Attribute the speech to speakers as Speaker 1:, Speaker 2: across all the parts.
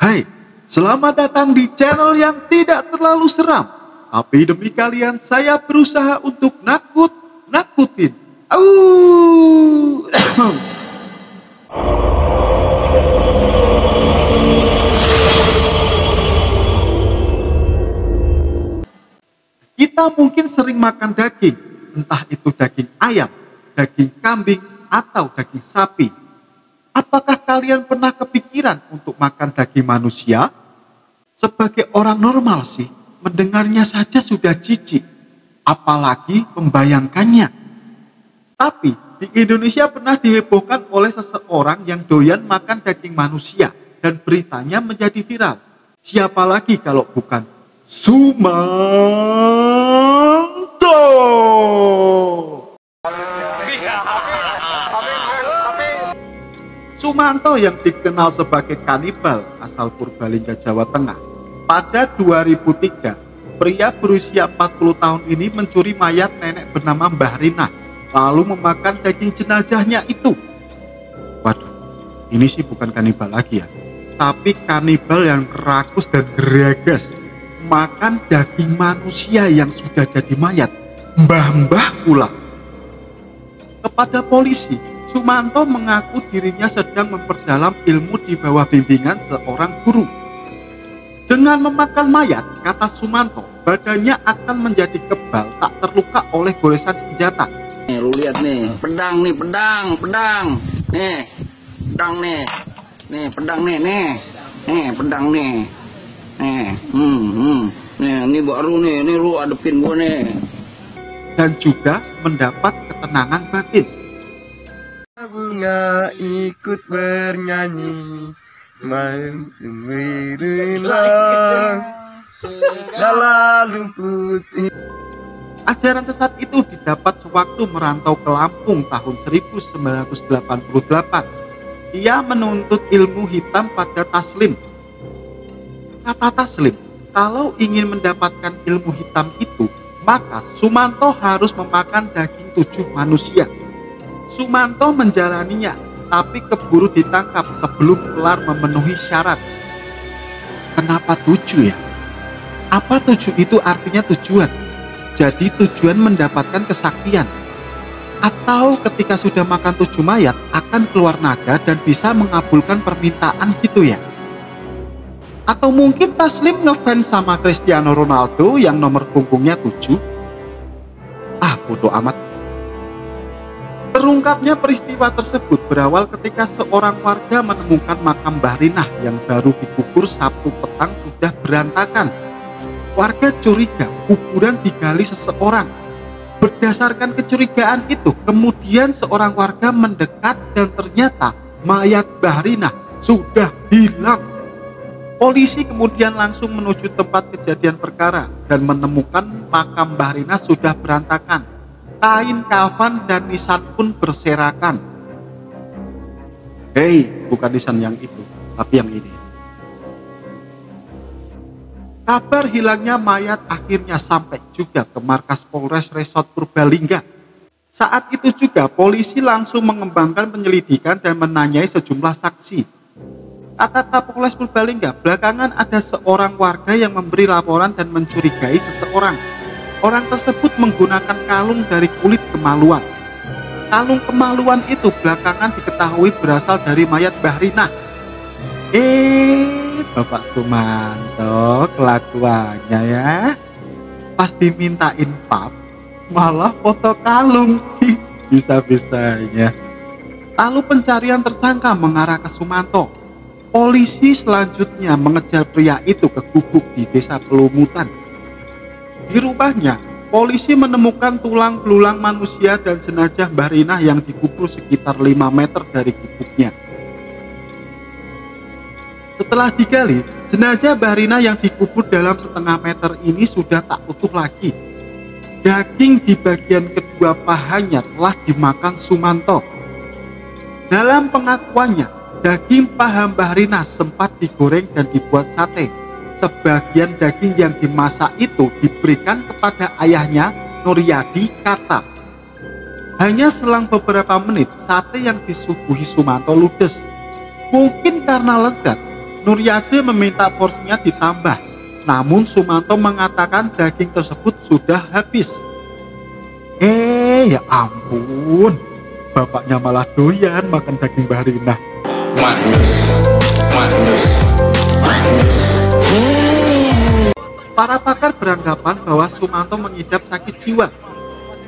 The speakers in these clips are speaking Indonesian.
Speaker 1: Hai, selamat datang di channel yang tidak terlalu seram. Tapi demi kalian saya berusaha untuk nakutin. Au! Kita mungkin sering makan daging, entah itu daging ayam, daging kambing, atau daging sapi. Apakah kalian pernah kepikiran untuk makan daging manusia? Sebagai orang normal sih, mendengarnya saja sudah jijik, apalagi membayangkannya. Tapi di Indonesia pernah dihebohkan oleh seseorang yang doyan makan daging manusia dan beritanya menjadi viral. Siapa lagi kalau bukan Sumanto? Sumanto yang dikenal sebagai kanibal asal Purbalingga, Jawa Tengah. Pada 2003, pria berusia 40 tahun ini mencuri mayat nenek bernama Mbah Rina, lalu memakan daging jenazahnya itu. Waduh, ini sih bukan kanibal lagi ya, tapi kanibal yang rakus dan geragas, makan daging manusia yang sudah jadi mayat, mbah-mbah pula. Kepada polisi, Sumanto mengaku dirinya sedang memperdalam ilmu di bawah bimbingan seorang guru. Dengan memakan mayat, kata Sumanto, badannya akan menjadi kebal tak terluka oleh goresan senjata.
Speaker 2: Nih, lu lihat nih, pedang nih, pedang. Nih, pedang nih. Nih, pedang nih. Nih, pedang nih. Nih, ini baru nih, ini lu adepin gua nih.
Speaker 1: Dan juga mendapat ketenangan batin.
Speaker 3: Bunga ikut bernyanyi, memberilah segala putih.
Speaker 1: Ajaran sesat itu didapat sewaktu merantau ke Lampung tahun 1988. Ia menuntut ilmu hitam pada Taslim. Kata Taslim, kalau ingin mendapatkan ilmu hitam itu, maka Sumanto harus memakan daging 7 manusia. Sumanto menjalaninya, tapi keburu ditangkap sebelum kelar memenuhi syarat. Kenapa 7 ya? Apa 7 itu artinya tujuan? Jadi tujuan mendapatkan kesaktian. Atau ketika sudah makan 7 mayat, akan keluar naga dan bisa mengabulkan permintaan gitu ya? Atau mungkin Taslim ngefans sama Cristiano Ronaldo yang nomor punggungnya 7? Ah, bodoh amat. Terungkapnya peristiwa tersebut berawal ketika seorang warga menemukan makam Mbah Rinah yang baru dikubur Sabtu petang sudah berantakan. Warga curiga kuburan digali seseorang. Berdasarkan kecurigaan itu, kemudian seorang warga mendekat dan ternyata mayat Mbah Rinah sudah hilang. Polisi kemudian langsung menuju tempat kejadian perkara dan menemukan makam Mbah Rinah sudah berantakan. Kain kafan dan nisan pun berserakan. Hei, bukan nisan yang itu, tapi yang ini. Kabar hilangnya mayat akhirnya sampai juga ke markas Polres Resort Purbalingga. Saat itu juga polisi langsung mengembangkan penyelidikan dan menanyai sejumlah saksi. Kata Kapolres Purbalingga, belakangan ada seorang warga yang memberi laporan dan mencurigai seseorang. Orang tersebut menggunakan kalung dari kulit kemaluan. Kalung kemaluan itu belakangan diketahui berasal dari mayat Mbah Rina. Bapak Sumanto kelakuannya ya. Pas dimintain pap, malah foto kalung. Bisa-bisanya. Lalu pencarian tersangka mengarah ke Sumanto. Polisi selanjutnya mengejar pria itu ke gubuk di Desa Pelumutan. Di rumahnya, polisi menemukan tulang belulang manusia dan jenazah Mbah Rinah yang dikubur sekitar 5 meter dari gubuknya. Setelah digali, jenazah Mbah Rinah yang dikubur dalam setengah meter ini sudah tak utuh lagi. Daging di bagian kedua pahanya telah dimakan Sumanto. Dalam pengakuannya, daging paha Mbah Rinah sempat digoreng dan dibuat sate. Sebagian daging yang dimasak itu diberikan kepada ayahnya, Nuryadi Karta. Hanya selang beberapa menit, sate yang disuguhi Sumanto ludes. Mungkin karena lezat, Nuryade meminta porsinya ditambah, namun Sumanto mengatakan daging tersebut sudah habis. Ya ampun, bapaknya malah doyan makan daging Mbah Rina. Para pakar beranggapan bahwa Sumanto mengidap sakit jiwa,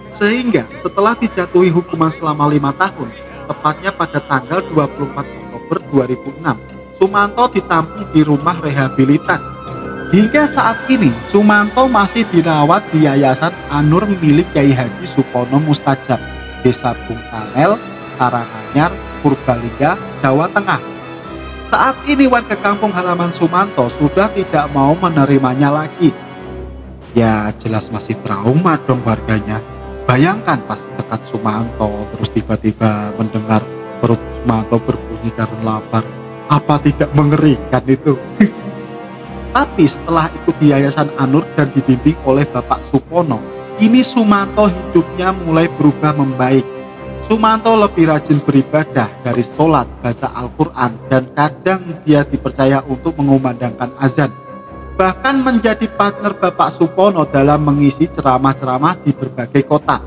Speaker 1: sehingga setelah dijatuhi hukuman selama 5 tahun, tepatnya pada tanggal 24 Oktober 2006, Sumanto ditampung di rumah rehabilitas. Hingga saat ini, Sumanto masih dirawat di Yayasan An-Nur milik Kyai Haji Supono Mustajab, Desa Bungkanel, Karanganyar, Purbalingga, Jawa Tengah. Saat ini warga kampung halaman Sumanto sudah tidak mau menerimanya lagi. Ya jelas masih trauma dong warganya. Bayangkan pas dekat Sumanto, terus tiba-tiba mendengar perut Sumanto berbunyi karena lapar. Apa tidak mengerikan itu? Tapi setelah ikut di Yayasan An-Nur dan dibimbing oleh Bapak Supono, kini Sumanto hidupnya mulai berubah membaik. Sumanto lebih rajin beribadah dari sholat, baca Al-Quran, dan kadang dia dipercaya untuk mengumandangkan azan. Bahkan menjadi partner Bapak Supono dalam mengisi ceramah-ceramah di berbagai kota.